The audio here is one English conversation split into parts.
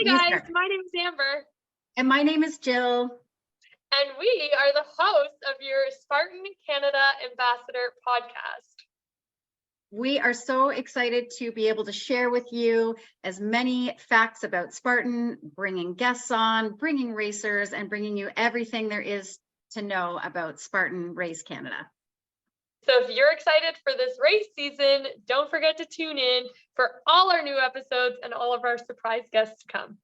Hey You guys, start. my name is Amber, And my name is Jill. and we are the hosts of your Spartan Canada Ambassador podcast. We are so excited to be able to share with you as many facts about Spartan, bringing guests on, bringing racers, and bringing you everything there is to know about Spartan Race Canada. So if you're excited for this race season, don't forget to tune in for all our new episodes and all of our surprise guests to come.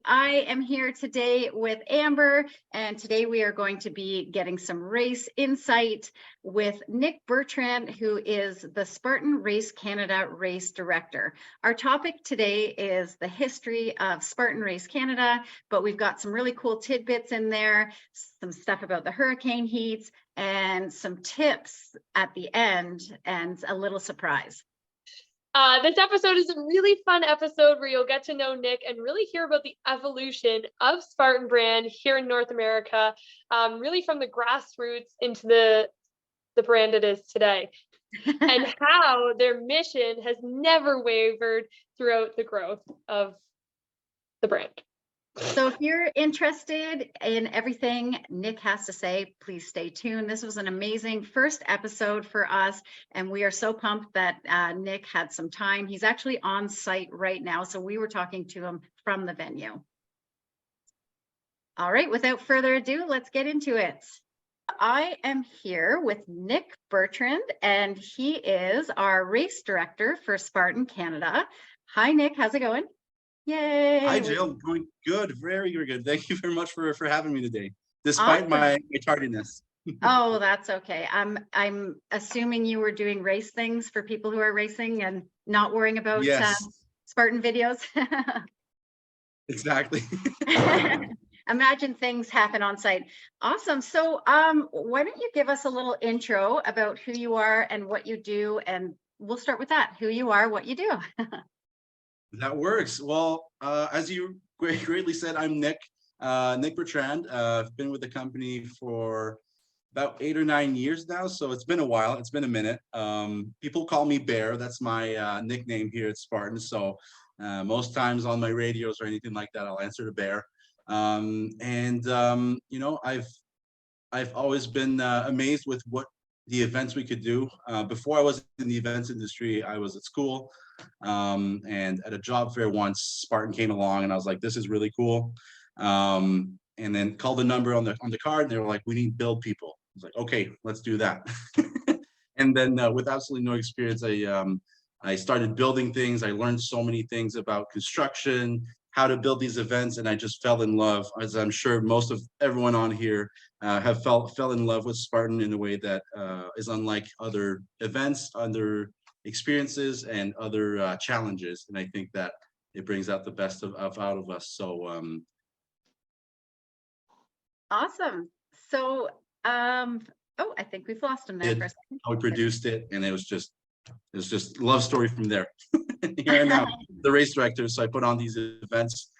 I am here today with Amber, and today we are going to be getting some race insight with Nic Bertrand, who is the Spartan Race Canada race director. Our topic today is the history of Spartan Race Canada, but we've got some really cool tidbits in there, some stuff about the hurricane heats, and some tips at the end, and a little surprise. This episode is a really fun episode where you'll get to know Nic and really hear about the evolution of Spartan brand here in North America, really from the grassroots into the brand it is today, and how their mission has never wavered throughout the growth of the brand. So if you're interested in everything Nic has to say, please stay tuned. This was an amazing first episode for us, and we are so pumped that Nic had some time. He's actually on site right now, so we were talking to him from the venue. All right, without further ado, let's get into it. I am here with Nic Bertrand, and he is our race director for Spartan Canada. Hi, Nic, how's it going? Yay! Hi, Jill. Going good, very good. Thank you very much for having me today, despite my tardiness. Oh, that's okay. I'm assuming you were doing race things for people who are racing and not worrying about Spartan videos. Exactly. Imagine things happen on site. Awesome. So why don't you give us a little intro about who you are and what you do, and we'll start with that. Who you are, what you do. That works. Well, as you greatly said, I'm Nic Bertrand. I've been with the company for about 8 or 9 years now, so it's been a while. It's been a minute. People call me Bear. That's my nickname here at Spartan. So most times on my radios or anything like that, I'll answer to Bear. You know, I've always been amazed with what the events we could do. Before I was in the events industry, I was at school, and at a job fair once, Spartan came along, and I was like, "This is really cool." And then called the number on the card, and they were like, "We need build people." I was like, "Okay, let's do that." And then with absolutely no experience, I started building things. I learned so many things about construction, how to build these events, and I just fell in love, as I'm sure most of everyone on here have fell in love with Spartan in a way that is unlike other events, other experiences, and other challenges. And I think that it brings out the best out of us. So awesome. So oh, I think we've lost him there for a second. We produced it, and it was just love story from there. Here now, the race director. So I put on these events.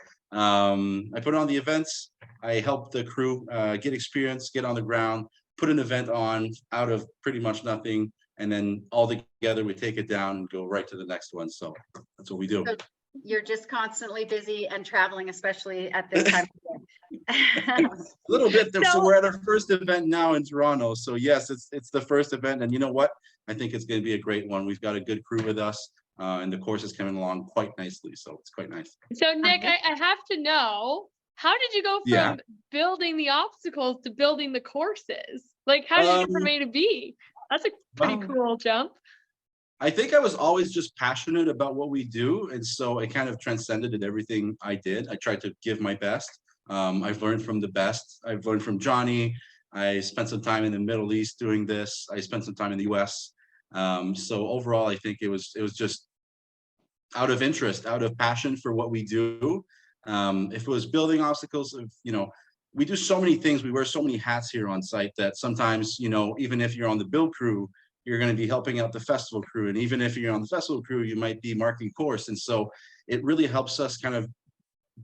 I help the crew get experience, get on the ground, put an event on out of pretty much nothing, and then all together we take it down and go right to the next one. So that's what we do. So you're just constantly busy and traveling, especially at this time of year. A little bit. So we're at our first event now in Toronto. So yes, it's the first event, and you know what? I think it's going to be a great one. We've got a good crew with us. And the course is coming along quite nicely, so it's quite nice. So Nic, I have to know, how did you go from building the obstacles to building the courses? Like, how did you get from A to B? That's a pretty cool jump. I think I was always just passionate about what we do, and so it kind of transcended in everything I did. I tried to give my best. I've learned from the best. I've learned from Johnny. I spent some time in the Middle East doing this. I spent some time in the US. So overall, I think it was just out of interest, out of passion for what we do. If it was building obstacles, you know, we do so many things. We wear so many hats here on site that sometimes, you know, even if you're on the build crew, you're going to be helping out the festival crew. And even if you're on the festival crew, you might be marking course. And so it really helps us kind of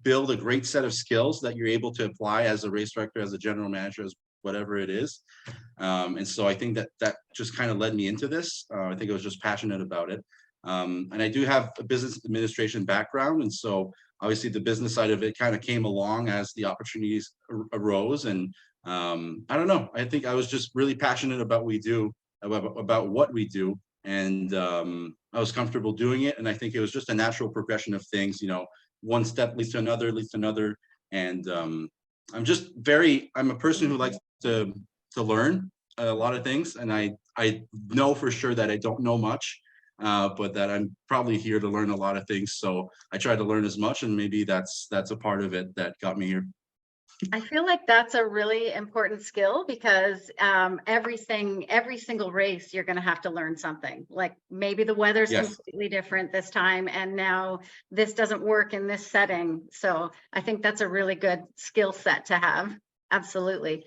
build a great set of skills that you're able to apply as a race director, as a general manager, as whatever it is. And so I think that just kind of led me into this. I think I was just passionate about it. And I do have a business administration background. And so obviously the business side of it kind of came along as the opportunities arose. And I don't know, I think I was just really passionate about about what we do. And I was comfortable doing it. And I think it was just a natural progression of things, one step leads to another. And I'm a person who likes to learn a lot of things. And I know for sure that I don't know much, but that I'm probably here to learn a lot of things. So I try to learn as much, and maybe that's a part of it that got me here. I feel like that's a really important skill, because every single race, you're going to have to learn something. Like maybe the weather's completely different this time, and now this doesn't work in this setting. So I think that's a really good skill set to have. Absolutely.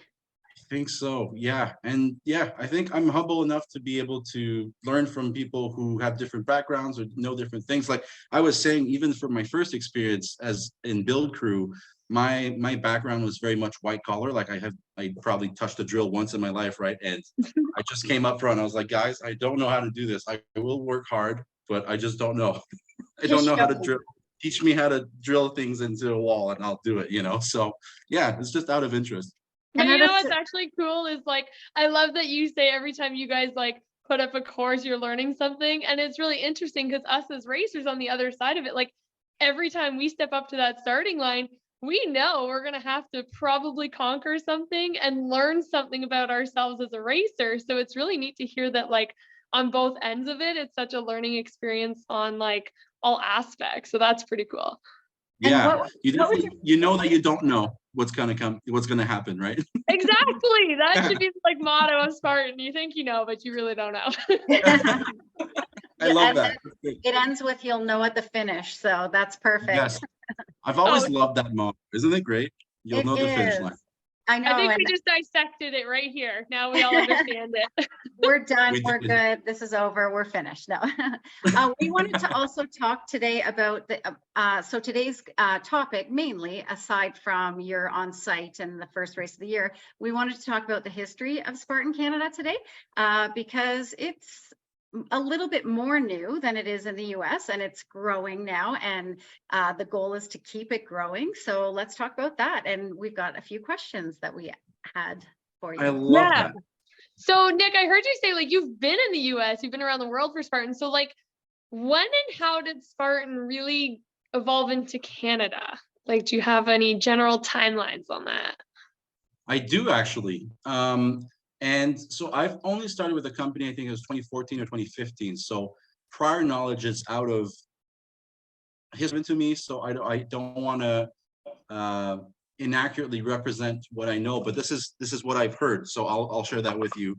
I think so. Yeah. And yeah, I think I'm humble enough to be able to learn from people who have different backgrounds or know different things. Like I was saying, even from my first experience as in build crew, my background was very much white collar. Like I probably touched a drill once in my life, right? And I just came up front. I was like, guys, I don't know how to do this. I will work hard, but I just don't know. I don't know how to drill. Teach me how to drill things into a wall and I'll do it, So yeah, it's just out of interest. But you know what's actually cool is like, I love that you say every time you guys like put up a course, you're learning something. And it's really interesting because us as racers on the other side of it, like every time we step up to that starting line, we know we're going to have to probably conquer something and learn something about ourselves as a racer. So it's really neat to hear that like on both ends of it, it's such a learning experience on like all aspects. So that's pretty cool. Yeah, you know that you don't know what's gonna happen, right? Exactly. That should be like motto of Spartan. You think you know, but you really don't know. I love that. It ends with "you'll know at the finish," so that's perfect. Yes, I've always loved that motto. Isn't it great? You'll know the finish line. I know. I think we just dissected it right here. Now we all understand it. We're done. We're good. This is over. We're finished. No. We wanted to also talk today about so today's topic, mainly aside from your on site and the first race of the year, we wanted to talk about the history of Spartan Canada today, because it's a little bit more new than it is in the US, and it's growing now, and the goal is to keep it growing. So let's talk about that. And we've got a few questions that we had for you. I love that. So Nic, I heard you say like you've been in the US, you've been around the world for Spartan. So like when and how did Spartan really evolve into Canada? Like, do you have any general timelines on that? I do actually. And so I've only started with the company, I think it was 2014 or 2015. So prior knowledge is out of history to me. So I don't want to inaccurately represent what I know, but this is what I've heard. So I'll share that with you.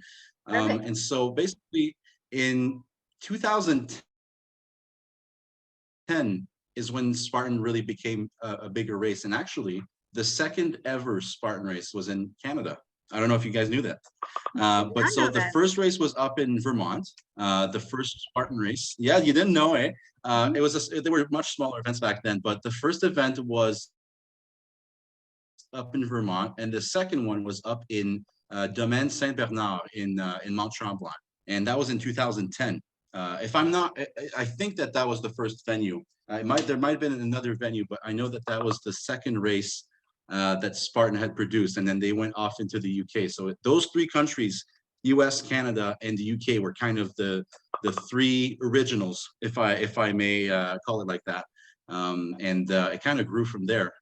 And so basically in 2010 is when Spartan really became a bigger race. And actually the second ever Spartan race was in Canada. I don't know if you guys knew that. But so the first race was up in Vermont, the first Spartan race. Yeah, you didn't know, eh? They were much smaller events back then, but the first event was up in Vermont, and the second one was up in Domaine Saint-Bernard in Mount Tremblant, and that was in 2010. If I'm not, I think that was the first venue. There might have been another venue, but I know that was the second race that Spartan had produced, and then they went off into the UK. So those three countries, US, Canada, and the UK, were kind of the three originals, if I may call it like that. And it kind of grew from there.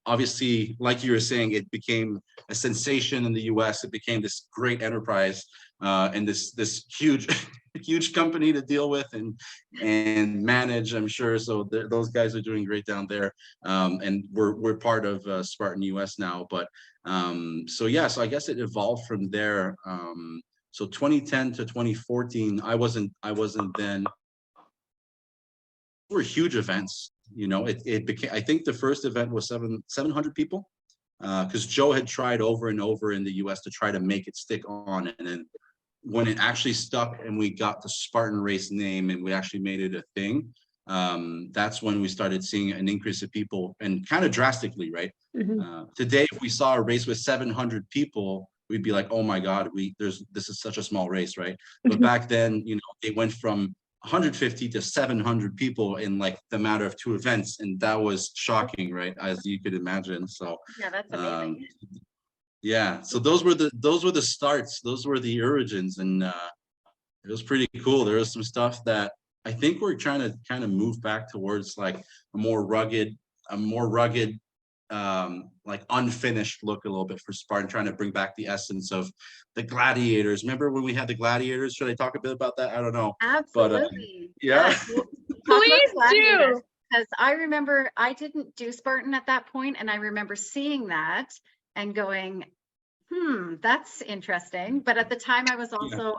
Obviously, like you were saying, it became a sensation in the US. It became this great enterprise and this huge company to deal with and manage, I'm sure. So those guys are doing great down there. And we're part of Spartan US now. But so I guess it evolved from there. So 2010 to 2014, I wasn't then. Were huge events, it became, I think the first event was 700 people, because Joe had tried over and over in the US to try to make it stick on, and then when it actually stuck and we got the Spartan Race name and we actually made it a thing, that's when we started seeing an increase of people, and kind of drastically, right? Mm-hmm. Today, if we saw a race with 700 people, we'd be like, oh my God, this is such a small race, right? But back then, it went from 150 to 700 people in like the matter of 2 events, and that was shocking, right? As you could imagine. So Yeah, that's amazing. yeah, so those were the starts, those were the origins, and it was pretty cool. There was some stuff that I think we're trying to kind of move back towards like a more rugged, like unfinished look a little bit for Spartan, trying to bring back the essence of the gladiators. Remember when we had the gladiators? Should I talk a bit about that? I don't know. Absolutely. But yeah. Please do. Because I remember I didn't do Spartan at that point, and I remember seeing that and going, that's interesting. But at the time I was also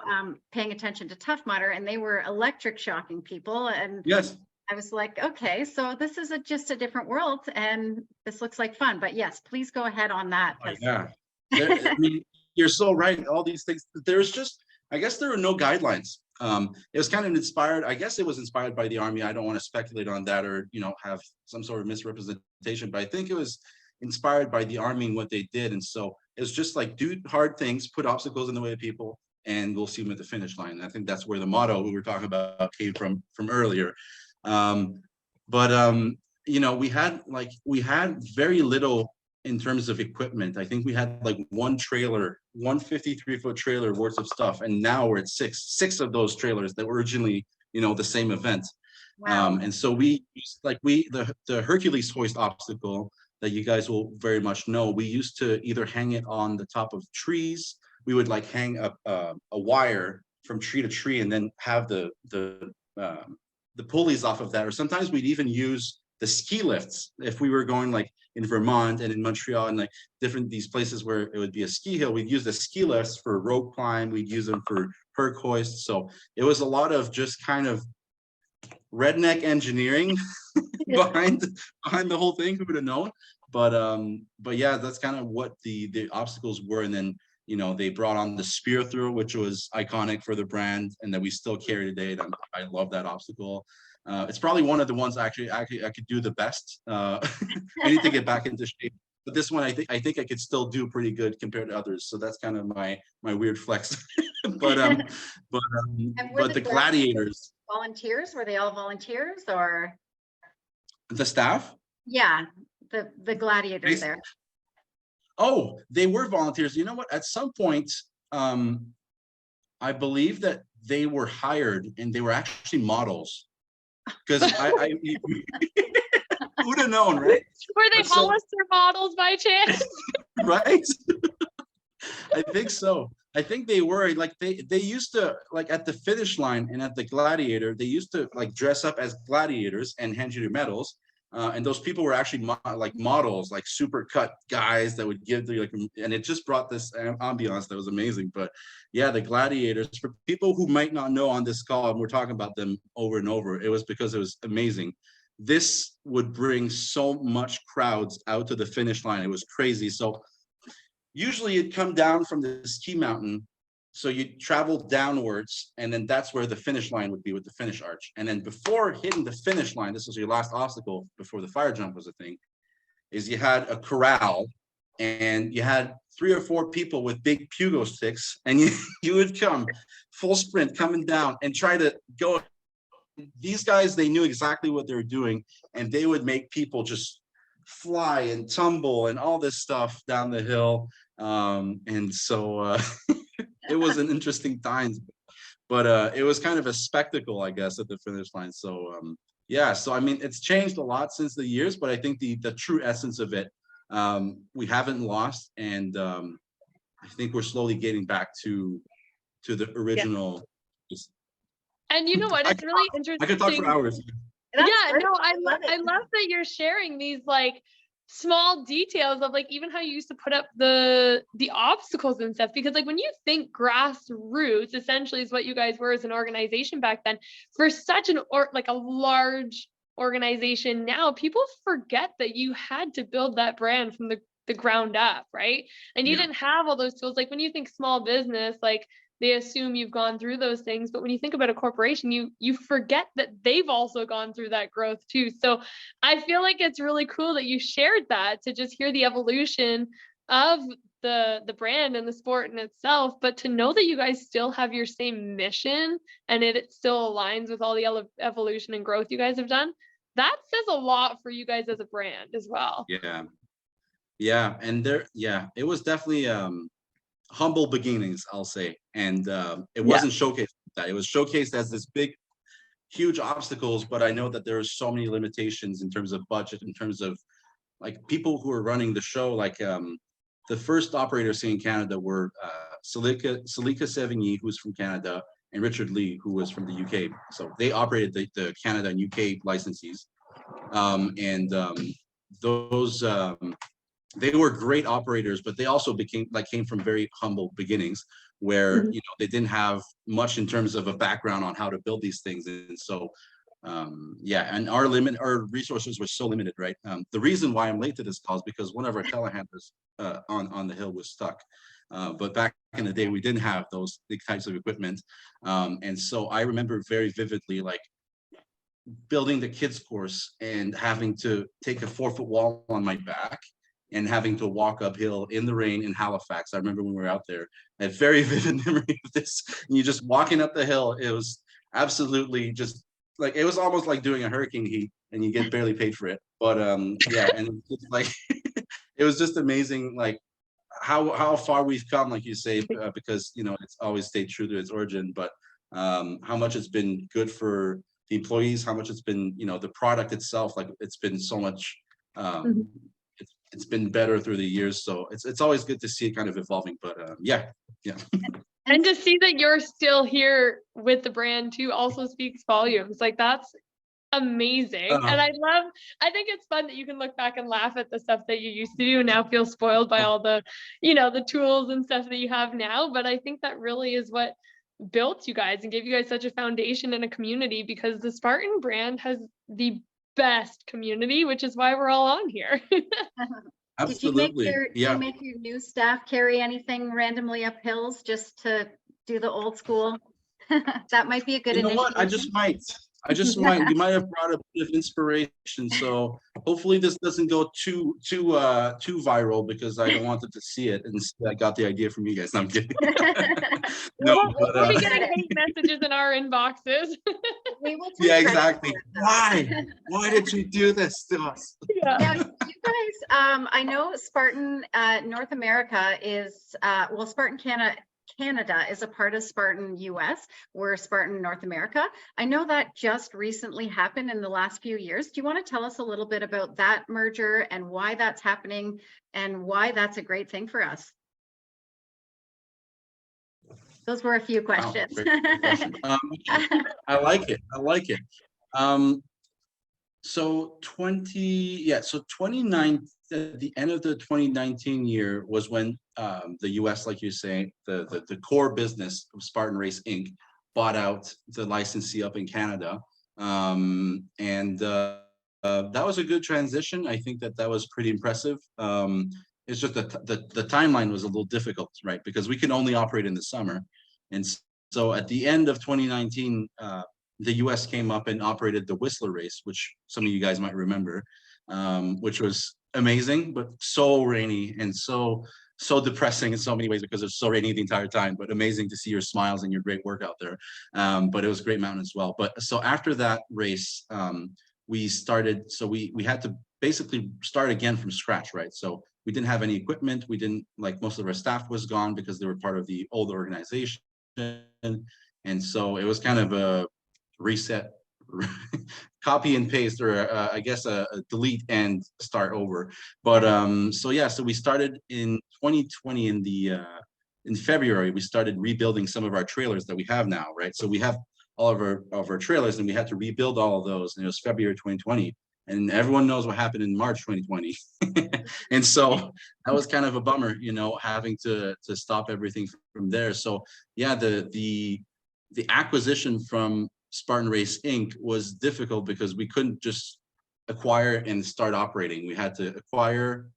paying attention to Tough Mudder, and they were electric shocking people. And Yes. I was like, okay, so this is just a different world, and this looks like fun. But yes, please go ahead on that. Yeah. I mean, you're so right. All these things, there's just, I guess there are no guidelines. It was kind of inspired, I guess it was inspired by the Army. I don't want to speculate on that or, have some sort of misrepresentation, but I think it was inspired by the Army and what they did. And so it's just like, do hard things, put obstacles in the way of people, and we'll see them at the finish line. And I think that's where the motto we were talking about came from earlier. We had very little in terms of equipment. I think we had like one 53-foot trailer worth of stuff, and now we're at six of those trailers that were originally, the same event. Wow. And so we used the Hercules hoist obstacle that you guys will very much know. We used to either hang it on the top of trees. We would like hang a wire from tree to tree, and then have the pulleys off of that. Or sometimes we'd even use the ski lifts if we were going like in Vermont and in Montreal and like these places where it would be a ski hill. We'd use the ski lifts for rope climb. We'd use them for Herc hoists. So it was a lot of just kind of redneck engineering behind the whole thing. Who would have known? But yeah, that's kind of what the obstacles were. And then they brought on the spear throw, which was iconic for the brand and that we still carry today. And I love that obstacle. It's probably one of the ones actually I could do the best. I need to get back into shape. But this one I think I could still do pretty good compared to others. So that's kind of my weird flex. but the gladiators. Volunteers? Were they all volunteers or the staff? Yeah, the gladiators there. Oh, they were volunteers. You know what? At some point, I believe that they were hired and they were actually models. Because I who'd have known, right? Were they Hollister models by chance? Right? I think so. I think they were like they used to like at the finish line and at the gladiator, they used to like dress up as gladiators and hand you their medals. And those people were actually like models, like super cut guys that would give the and it just brought this ambiance that was amazing. But yeah, the gladiators, for people who might not know on this call, and we're talking about them over and over, it was because it was amazing. This would bring so much crowds out to the finish line. It was crazy. So usually you'd come down from the ski mountain. So you travel downwards, and then that's where the finish line would be with the finish arch. And then before hitting the finish line, this was your last obstacle before the fire jump was a thing, is you had a corral and you had 3 or 4 people with big pugo sticks, and you would come full sprint coming down and try to go. These guys, they knew exactly what they were doing, and they would make people just fly and tumble and all this stuff down the hill. And so it was an interesting time, but it was kind of a spectacle, I guess, at the finish line. So yeah, so I mean, it's changed a lot since the years, but I think the true essence of it, we haven't lost, and I think we're slowly getting back to the original. Yeah. And you know what? It's really interesting. I could talk for hours. Yeah, no, I love that you're sharing these like small details of like even how you used to put up the obstacles and stuff, because like when you think grassroots essentially is what you guys were as an organization back then, for such a large organization now, people forget that you had to build that brand from the ground up, right? And you didn't have all those tools. Like when you think small business, like they assume you've gone through those things, but when you think about a corporation, you forget that they've also gone through that growth too. So I feel like it's really cool that you shared that, to just hear the evolution of the brand and the sport in itself, but to know that you guys still have your same mission and it still aligns with all the evolution and growth you guys have done, that says a lot for you guys as a brand as well. Yeah, and it was definitely humble beginnings, I'll say, and it wasn't showcased like that. It was showcased as this big, huge obstacles, but I know that there are so many limitations in terms of budget, in terms of like people who are running the show. Like the first operators in Canada were Salika Sevigny, who's from Canada, and Richard Lee, who was from the UK. So they operated the Canada and UK licensees, and those. They were great operators, but they also came from very humble beginnings where they didn't have much in terms of a background on how to build these things. And so and our resources were so limited, right? The reason why I'm late to this call is because one of our telehandlers on the hill was stuck. But back in the day, we didn't have those big types of equipment. And so I remember very vividly, like building the kids course and having to take a 4-foot wall on my back and having to walk uphill in the rain in Halifax. I remember when we were out there, I have very vivid memory of this. And you just walking up the hill, it was absolutely just like, it was almost like doing a hurricane heat and you get barely paid for it. But and it's like, it was just amazing, like how far we've come, like you say, because, it's always stayed true to its origin, but how much it's been good for the employees, how much it's been, the product itself, like it's been so much, it's been better through the years. So it's always good to see it kind of evolving, but And to see that you're still here with the brand too also speaks volumes. Like that's amazing. And I think it's fun that you can look back and laugh at the stuff that you used to do and now feel spoiled by all the, the tools and stuff that you have now. But I think that really is what built you guys and gave you guys such a foundation and a community, because the Spartan brand has the best community, which is why we're all on here. Absolutely. Did you make your new staff carry anything randomly up hills just to do the old school? That might be a good initiative. What? I just might. We might have brought a bit of inspiration. So hopefully this doesn't go too viral, because I don't want them to see it and see I got the idea from you guys. No, I'm kidding. We'll be getting hate messages in our inboxes. We will exactly. Why did you do this to us? Now, you guys, I know Spartan North America is Spartan Canada is a part of Spartan US. We're Spartan North America. I know that just recently happened in the last few years. Do you want to tell us a little bit about that merger and why that's happening and why that's a great thing for us? Those were a few questions. Wow, question. I like it. So 29, at the end of the 2019 year was when the US, like you say, the core business of Spartan Race Inc. bought out the licensee up in Canada. That was a good transition. I think that was pretty impressive. It's just that the timeline was a little difficult, right? Because we can only operate in the summer. And so at the end of 2019, the US came up and operated the Whistler race, which some of you guys might remember, which was amazing, but so rainy and so depressing in so many ways, because it's so rainy the entire time, but amazing to see your smiles and your great work out there. But it was a great mountain as well. But so after that race, we started, so we had to basically start again from scratch, right? So we didn't have any equipment. We didn't, like, most of our staff was gone because they were part of the old organization. And so it was kind of a reset, copy and paste, or I guess a delete and start over. But so we started in 2020 in February. We started rebuilding some of our trailers that we have now, right? So we have all of our trailers, and we had to rebuild all of those, and it was February 2020, and everyone knows what happened in March 2020. And so that was kind of a bummer, having to stop everything from there. So the acquisition from Spartan Race Inc. was difficult because we couldn't just acquire and start operating. We had to acquire,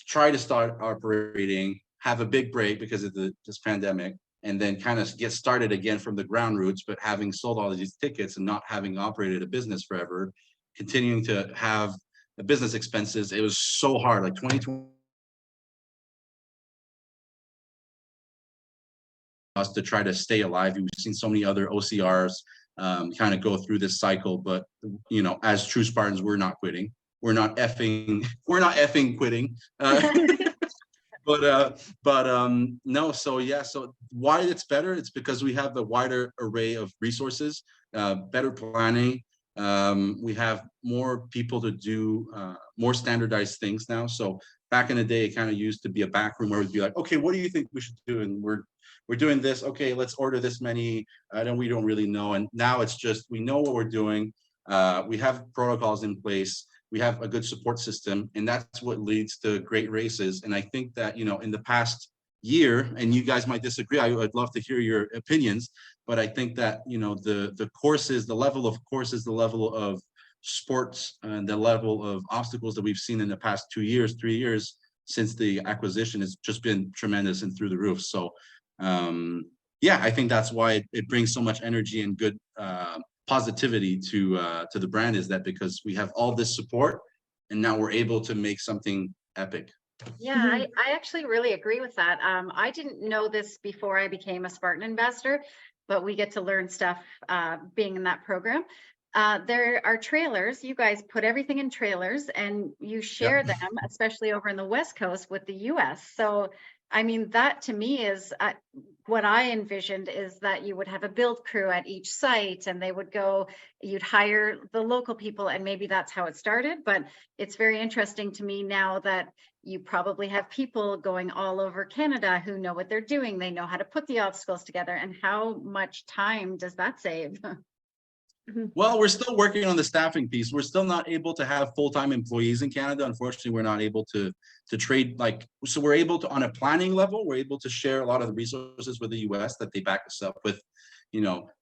try to start operating, have a big break because of this pandemic, and then kind of get started again from the ground roots. But having sold all of these tickets and not having operated a business forever, continuing to have the business expenses, it was so hard. Like 2020 us to try to stay alive. We've seen so many other OCRs kind of go through this cycle, but as true Spartans, we're not quitting. We're not effing quitting. No, so why it's better, it's because we have a wider array of resources, better planning. We have more people to do more standardized things now. So back in the day, it kind of used to be a back room where we'd be like, okay, what do you think we should do? And we're doing this. Okay, let's order this many. We don't really know. And now it's just, we know what we're doing. We have protocols in place. We have a good support system, and that's what leads to great races. And I think that, in the past year, and you guys might disagree, I'd love to hear your opinions, but I think that, the courses, the level of courses, the level of sports, and the level of obstacles that we've seen in the past 2 years, 3 years since the acquisition has just been tremendous and through the roof. So, I think that's why it brings so much energy and good positivity to the brand, is that because we have all this support and now we're able to make something epic. Yeah, I actually really agree with that. I didn't know this before I became a Spartan ambassador, but we get to learn stuff being in that program. There are trailers. You guys put everything in trailers and you share them, especially over in the West Coast with the US. So, I mean, that to me is what I envisioned, is that you would have a build crew at each site and they would go, you'd hire the local people, and maybe that's how it started. But it's very interesting to me now that you probably have people going all over Canada who know what they're doing. They know how to put the obstacles together. And how much time does that save? Well, we're still working on the staffing piece. We're still not able to have full-time employees in Canada. Unfortunately, we're not able to trade, so we're able to, on a planning level, we're able to share a lot of the resources with the US that they back us up with,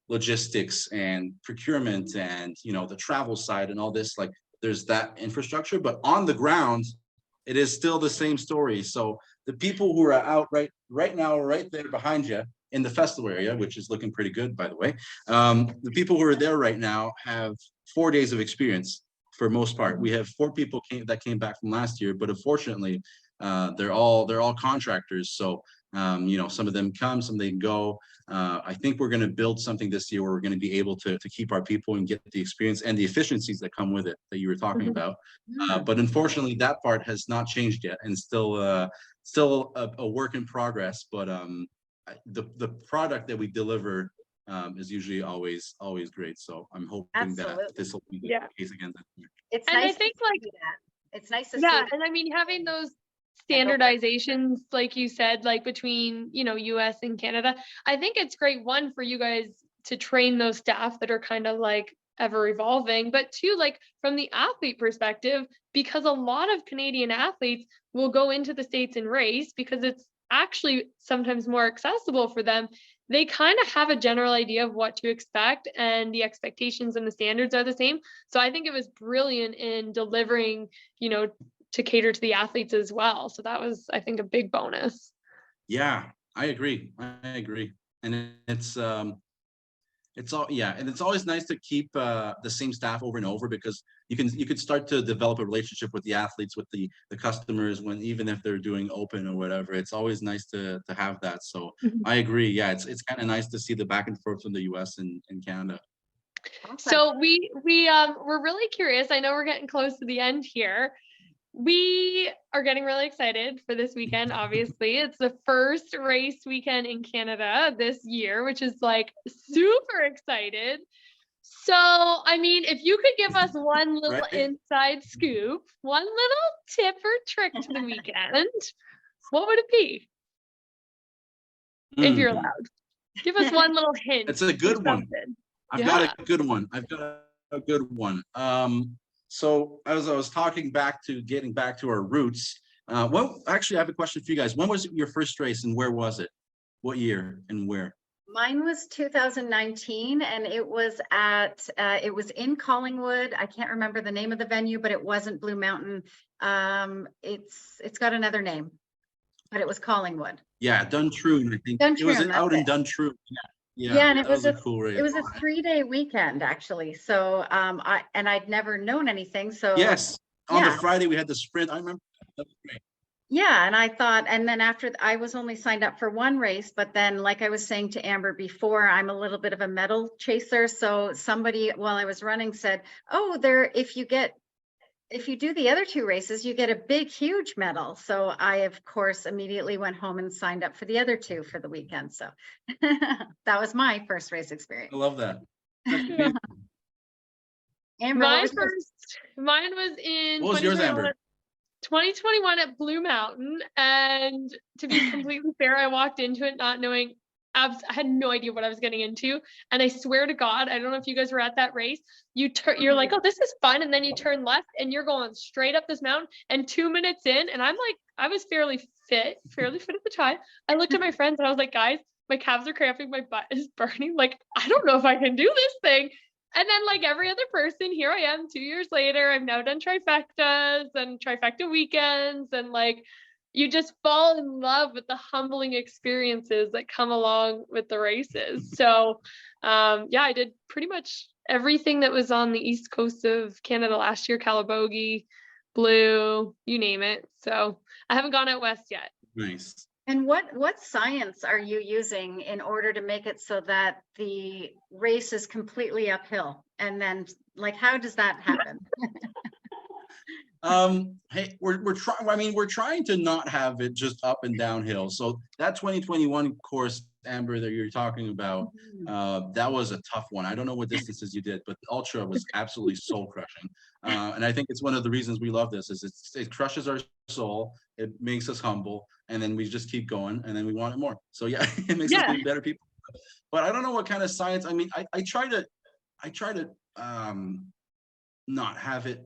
logistics and procurement and, the travel side and all this, there's that infrastructure, but on the ground, it is still the same story. So the people who are out right now, right there behind you, in the festival area, which is looking pretty good, by the way. The people who are there right now have 4 days of experience for most part. We have 4 people that came back from last year, but unfortunately, they're all contractors. So, some of them come, some of them go. I think we're going to build something this year where we're going to be able to keep our people and get the experience and the efficiencies that come with it that you were talking about. But unfortunately, that part has not changed yet, and still a work in progress. But the product that we deliver is usually always great. So I'm hoping that this will be the case again this year. It's nice. I think it's nice to see. And I mean, having those standardizations, like you said, between US and Canada, I think it's great, one, for you guys to train those staff that are kind of ever evolving, but two, from the athlete perspective, because a lot of Canadian athletes will go into the States and race because it's actually sometimes more accessible for them. They kind of have a general idea of what to expect, and the expectations and the standards are the same. So I think it was brilliant in delivering, to cater to the athletes as well. So that was, I think, a big bonus. Yeah, I agree. And it's always nice to keep the same staff over and over, because you could start to develop a relationship with the athletes, with the customers, even if they're doing open or whatever. It's always nice to have that. So I agree. Yeah, it's kind of nice to see the back and forth from the US and Canada. Awesome. So we're really curious. I know we're getting close to the end here. We are getting really excited for this weekend. Obviously, it's the first race weekend in Canada this year, which is super excited. So, I mean, if you could give us one little inside scoop, one little tip or trick to the weekend, what would it be? If you're allowed, give us one little hint. It's a good one. I've got a good one. So as I was getting back to our roots, actually, I have a question for you guys. When was your first race and where was it? What year and where? Mine was 2019, and it was in Collingwood. I can't remember the name of the venue, but it wasn't Blue Mountain. It's got another name, but it was Collingwood. Yeah, Duntroon, I think. It was out in Duntroon. Yeah, and it was a cool race. It was a 3-day weekend, actually. So I'd never known anything. So yes, on the Friday we had the sprint. I remember. That was great. Yeah, and I thought, and then after I was only signed up for one race, but then like I was saying to Amber before, I'm a little bit of a medal chaser. So somebody while I was running said, "Oh, if you do the other two races, you get a big, huge medal." So I, of course, immediately went home and signed up for the other two for the weekend. So that was my first race experience. I love that. Yeah. Amber, Mine was in What was yours, 2021. Amber? 2021 at Blue Mountain, and to be completely fair, I walked into it not knowing. I had no idea what I was getting into, and I swear to God, I don't know if you guys were at that race. You're like, oh, this is fun, and then you turn left, and you're going straight up this mountain. And 2 minutes in, and I'm like, I was fairly fit at the time. I looked at my friends, and I was like, guys, my calves are cramping, my butt is burning. Like, I don't know if I can do this thing. And then, like every other person, here I am 2 years later. I've now done trifectas and trifecta weekends. And like, you just fall in love with the humbling experiences that come along with the races. So, yeah, I did pretty much everything that was on the east coast of Canada last year, Calabogie, Blue, you name it. So I haven't gone out west yet. Nice. And what science are you using in order to make it so that the race is completely uphill? And then, like, how does that happen? Hey, we're trying. I mean, we're trying to not have it just up and downhill. So that 2021 course, Amber, that you're talking about, that was a tough one. I don't know what distances you did, but the ultra was absolutely soul crushing. And I think it's one of the reasons we love this is it crushes our soul. It makes us humble, and then we just keep going, and then we want it more. So yeah, it makes us be better people. But I don't know what kind of science. I mean, I try to not have it.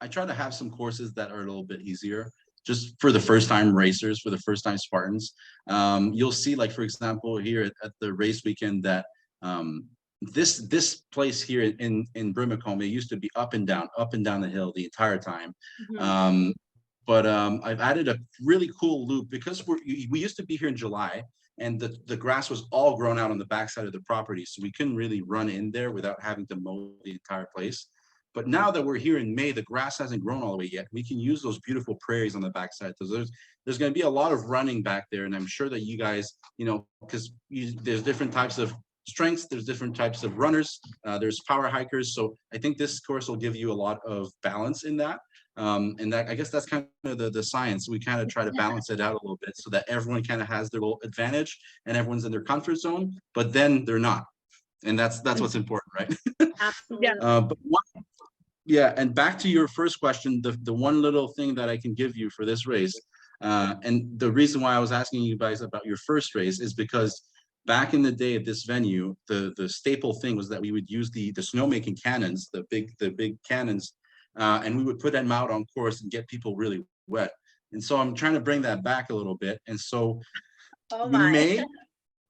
I try to have some courses that are a little bit easier, just for the first time racers, for the first time Spartans. You'll see, like, for example, here at the race weekend that this place here in Brimacombe, it used to be up and down the hill the entire time. But I've added a really cool loop because we used to be here in July, and the grass was all grown out on the backside of the property, so we couldn't really run in there without having to mow the entire place. But now that we're here in May, the grass hasn't grown all the way yet. We can use those beautiful prairies on the backside. So there's going to be a lot of running back there, and I'm sure that you guys, because there's different types of strengths, there's different types of runners, there's power hikers. So I think this course will give you a lot of balance in that. And that, I guess that's kind of the science. We kind of try to balance it out a little bit so that everyone kind of has their little advantage and everyone's in their comfort zone, but then they're not. And that's what's important, right? Absolutely. And back to your first question, the one little thing that I can give you for this race, and the reason why I was asking you guys about your first race is because back in the day at this venue, the staple thing was that we would use the snowmaking cannons, the big cannons, and we would put them out on course and get people really wet. And so I'm trying to bring that back a little bit. And so we may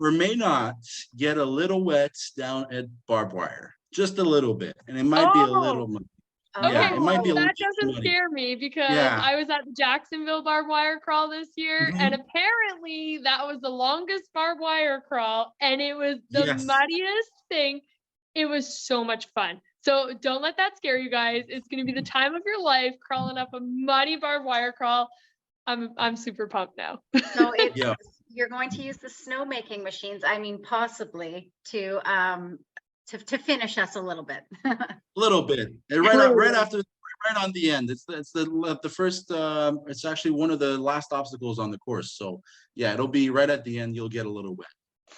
or may not get a little wet down at barbed wire, just a little bit, and it might be a little. Okay, it might be a that doesn't scare me because I was at the Jacksonville barbed wire crawl this year, and apparently that was the longest barbed wire crawl, and it was the muddiest thing. It was so much fun. So don't let that scare you guys. It's going to be the time of your life crawling up a muddy barbed wire crawl. I'm super pumped now. So you're going to use the snowmaking machines. I mean, possibly to finish us a little bit. A little bit. And right on the end. It's the first. It's actually one of the last obstacles on the course. So yeah, it'll be right at the end. You'll get a little wet.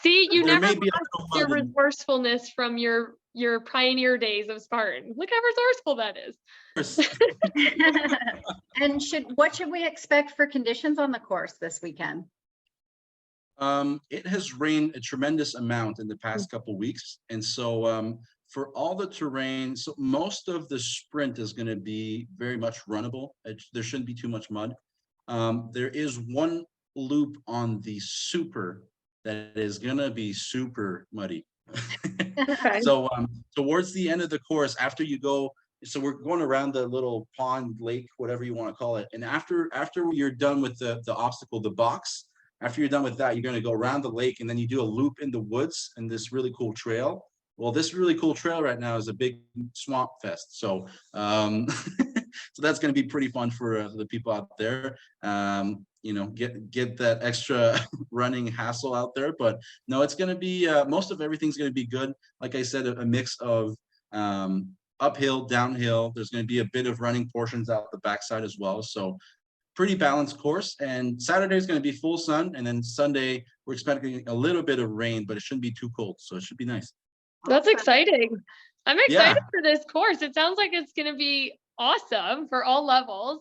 See, you never lost your resourcefulness from your pioneer days of Spartan. Look how resourceful that is. And what should we expect for conditions on the course this weekend? It has rained a tremendous amount in the past couple weeks, and so for all the terrain, so most of the sprint is going to be very much runnable. There shouldn't be too much mud. There is one loop on the super that is going to be super muddy. So towards the end of the course, after you go, so we're going around the little pond, lake, whatever you want to call it, and after you're done with the obstacle, the box. After you're done with that, you're going to go around the lake, and then you do a loop in the woods and this really cool trail. Well, this really cool trail right now is a big swamp fest. So So that's going to be pretty fun for the people out there. Get that extra running hassle out there. But no, it's going to be most of everything's going to be good. Like I said, a mix of uphill, downhill. There's going to be a bit of running portions out the backside as well. So pretty balanced course. And Saturday is going to be full sun, and then Sunday we're expecting a little bit of rain, but it shouldn't be too cold, so it should be nice. That's exciting. I'm excited for this course. It sounds like it's going to be awesome for all levels.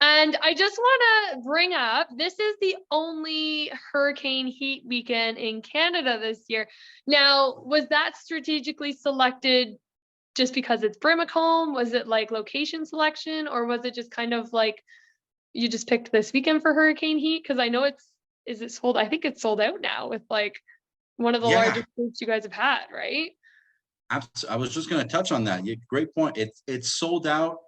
And I just want to bring up, this is the only hurricane heat weekend in Canada this year. Now, was that strategically selected just because it's Brimacombe? Was it like location selection, or was it just kind of like you just picked this weekend for hurricane heat? Because I know is it sold? I think it's sold out now with like one of the largest groups you guys have had, right? I was just going to touch on that. Great point. It's sold out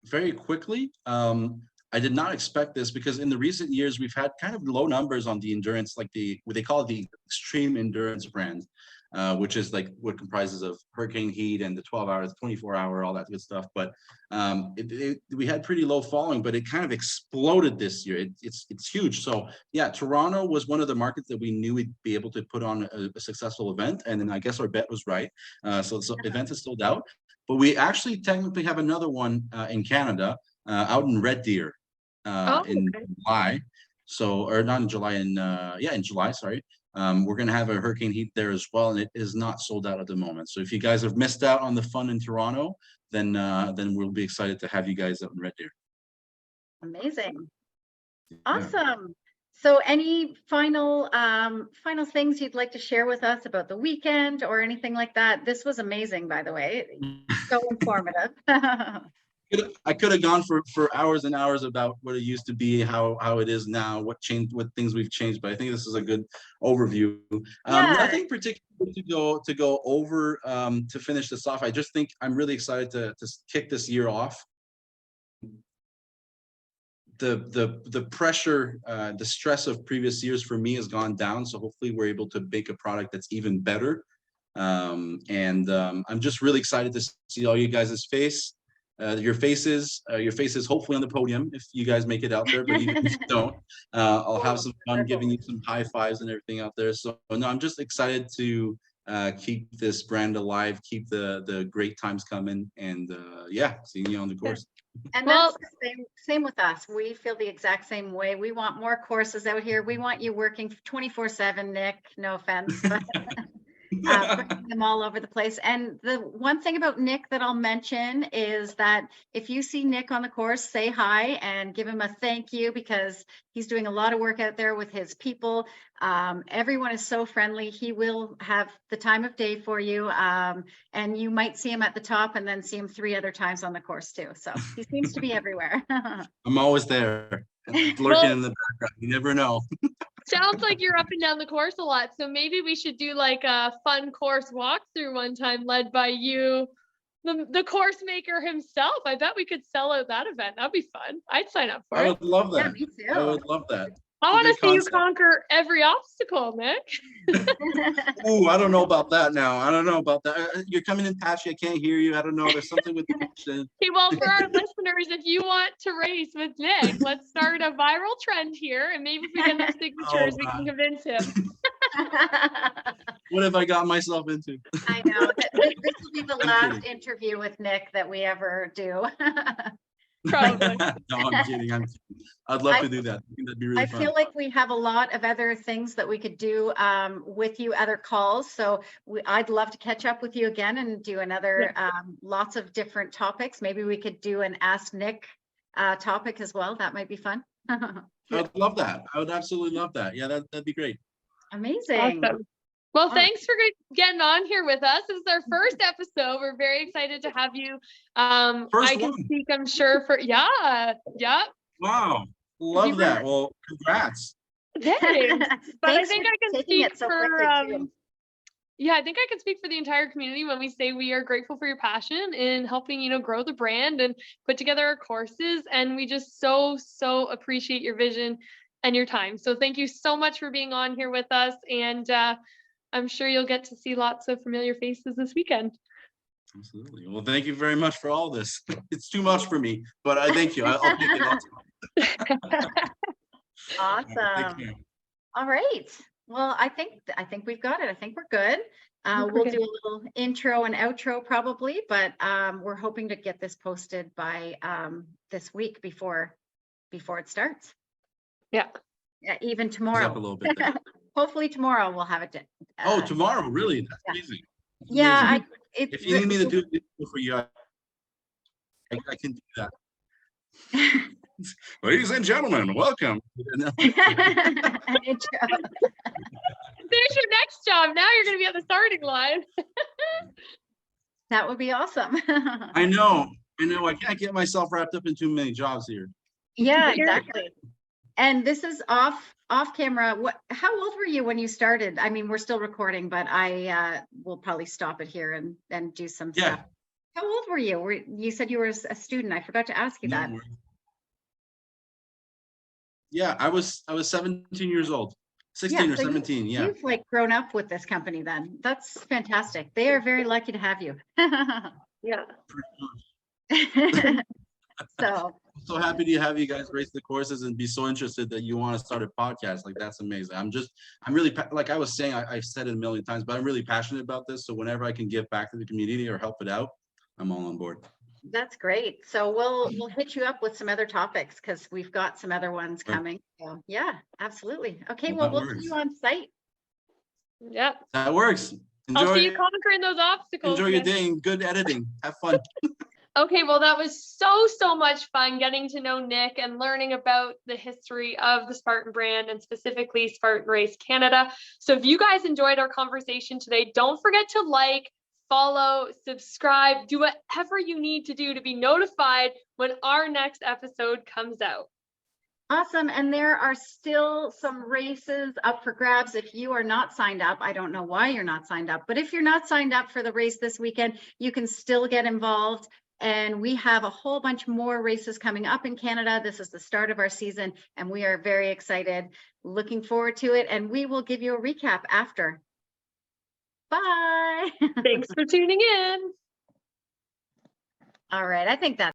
very quickly. I did not expect this because in the recent years we've had kind of low numbers on the endurance, like what they call the extreme endurance brand, which is like what comprises of hurricane heat and the 12 hours, 24-hour, all that good stuff. But we had pretty low following, but it kind of exploded this year. It's huge. So yeah, Toronto was one of the markets that we knew we'd be able to put on a successful event, and then I guess our bet was right. So event is sold out, but we actually technically have another one in Canada, out in Red Deer. In July, or not in July, in July, sorry. We're going to have a hurricane heat there as well, and it is not sold out at the moment. So if you guys have missed out on the fun in Toronto, then we'll be excited to have you guys out in Red Deer. Amazing. Awesome. So any final things you'd like to share with us about the weekend or anything like that? This was amazing, by the way. So informative. I could have gone for hours and hours about what it used to be, how it is now, what changed, what things we've changed. But I think this is a good overview. Nothing particular to go over to finish this off. I just think I'm really excited to kick this year off. The pressure, the stress of previous years for me has gone down. So hopefully we're able to make a product that's even better. I'm just really excited to see all you guys' your faces hopefully on the podium if you guys make it out there, but even if you don't, I'll have some fun giving you some high fives and everything out there. So no, I'm just excited to keep this brand alive, keep the great times coming, and seeing you on the course. And that's the same with us. We feel the exact same way. We want more courses out here. We want you working 24/7, Nic, no offense, but putting them all over the place. And the one thing about Nic that I'll mention is that if you see Nic on the course, say hi and give him a thank you, because he's doing a lot of work out there with his people. Everyone is so friendly. He will have the time of day for you. And you might see him at the top and then see him 3 other times on the course too. So he seems to be everywhere. I'm always there, lurking in the background. You never know. Sounds like you're up and down the course a lot. So maybe we should do like a fun course walkthrough one time led by you, the course maker himself. I bet we could sell out that event. That'd be fun. I'd sign up for it. I would love that. Yeah, me too. I would love that. I want to see you conquer every obstacle, Nic. Ooh, I don't know about that now. I don't know about that. You're coming in patchy. I can't hear you. I don't know. There's something with the connection. Okay, well, for our listeners, if you want to race with Nic, let's start a viral trend here, and maybe if we get enough signatures, we can convince him. What have I got myself into? I know. This will be the last interview with Nic that we ever do. Probably. No, I'm kidding. I'd love to do that. I think that'd be really fun. I feel like we have a lot of other things that we could do with you, other calls. So I'd love to catch up with you again and do another lots of different topics. Maybe we could do an Ask Nic topic as well. That might be fun. I'd love that. I would absolutely love that. Yeah, that'd be great. Amazing. Awesome. Well, thanks for getting on here with us. This is our first episode. We're very excited to have you. I can speak, I'm sure, for Wow, love that. Well, congrats. Thanks. But I think I can speak for I think I can speak for the entire community when we say we are grateful for your passion in helping, grow the brand and put together our courses. And we just so appreciate your vision and your time. So thank you so much for being on here with us. And I'm sure you'll get to see lots of familiar faces this weekend. Absolutely. Well, thank you very much for all this. It's too much for me, but I thank you. I'll take it all. Awesome. All right. Well, I think we've got it. I think we're good. We'll do a little intro and outro probably, but we're hoping to get this posted by this week before it starts. Yeah. Yeah, even Up a tomorrow. little bit there. Hopefully tomorrow we'll have it. Oh, tomorrow, really? That's yeah. amazing. That's Yeah, amazing. If you need me to do it for you, I can do that. Ladies and gentlemen, welcome. There's your next job. Now you're going to be at the starting line. That would be awesome. I know. I can't get myself wrapped up in too many jobs here. Yeah, exactly. And this is off camera. How old were you when you started? I mean, we're still recording, but I will probably stop it here and do some stuff. How old were you? You said you were a student. I forgot to ask you that. Yeah, I was 17 years old. 16 or 17. You've like grown up with this company then. That's fantastic. They are very lucky to have you. Yeah. So I'm so happy to have you guys race the courses and be so interested that you want to start a podcast. Like, that's amazing. I'm really, like I was saying, I've said it a million times, but I'm really passionate about this. So whenever I can give back to the community or help it out, I'm all on board. that's great. So we'll hit you up with some other topics because we've got some other ones coming. So yeah, absolutely. Okay, well, we'll see you on site. Yeah. That works. I'll see you conquering those obstacles. Enjoy your day and good editing. Have fun. Okay, well, that was so much fun getting to know Nic and learning about the history of the Spartan brand and specifically Spartan Race Canada. So if you guys enjoyed our conversation today, don't forget to like, follow, subscribe, do whatever you need to do to be notified when our next episode comes out. Awesome. And there are still some races up for grabs. If you are not signed up, I don't know why you're not signed up, but if you're not signed up for the race this weekend, you can still get involved. And we have a whole bunch more races coming up in Canada. This is the start of our season, and we are very excited, looking forward to it. And we will give you a recap after. Bye. Thanks for tuning in. All right. I think that's